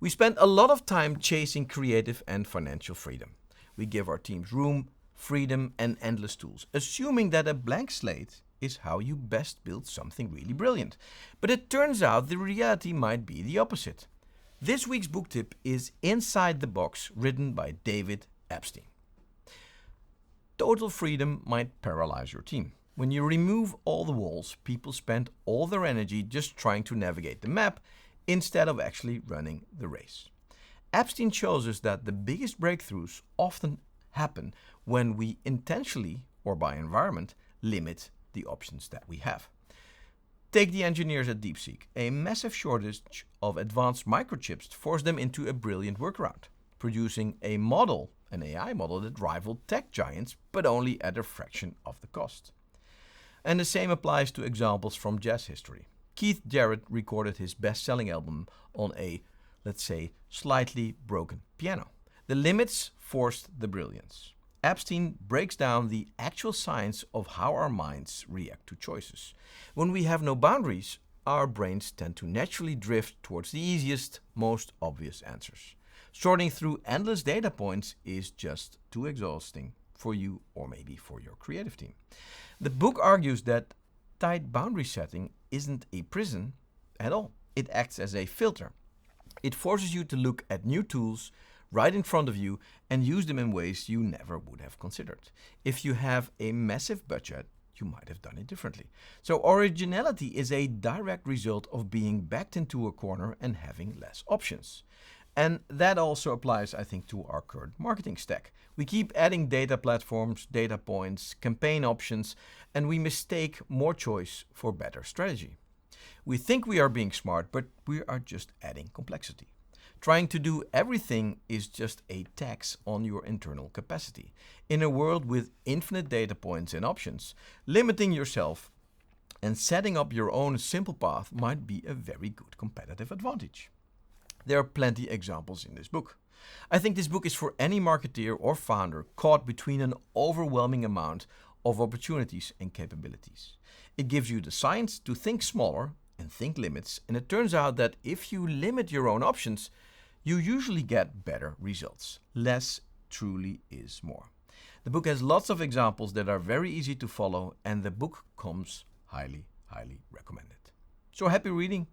We spend a lot of time chasing creative and financial freedom. We give our teams room, freedom, and endless tools, assuming that a blank slate is how you best build something really brilliant. But it turns out the reality might be the opposite. This week's book tip is Inside the Box, written by David Epstein. Total freedom might paralyze your team. When you remove all the walls, people spend all their energy just trying to navigate the map instead of actually running the race. Epstein shows us that the biggest breakthroughs often happen when we intentionally, or by environment, limit the options that we have. Take the engineers at DeepSeek. A massive shortage of advanced microchips forced them into a brilliant workaround, producing a model, an AI model that rivaled tech giants, but only at a fraction of the cost. And the same applies to examples from jazz history. Keith Jarrett recorded his best-selling album on a, let's say, slightly broken piano. The limits forced the brilliance. Epstein breaks down the actual science of how our minds react to choices. When we have no boundaries, our brains tend to naturally drift towards the easiest, most obvious answers. Sorting through endless data points is just too exhausting for you or maybe for your creative team. The book argues that tight boundary setting isn't a prison at all. It acts as a filter. It forces you to look at new tools right in front of you and use them in ways you never would have considered. If you have a massive budget, you might have done it differently. So originality is a direct result of being backed into a corner and having less options. And that also applies, I think, to our current marketing stack. We keep adding data platforms, data points, campaign options, and we mistake more choice for better strategy. We think we are being smart, but we are just adding complexity. Trying to do everything is just a tax on your internal capacity. In a world with infinite data points and options, limiting yourself and setting up your own simple path might be a very good competitive advantage. There are plenty examples in this book. I think this book is for any marketeer or founder caught between an overwhelming amount of opportunities and capabilities. It gives you the science to think smaller and think limits, and it turns out that if you limit your own options, you usually get better results. Less truly is more. The book has lots of examples that are very easy to follow, and the book comes highly recommended. So happy reading!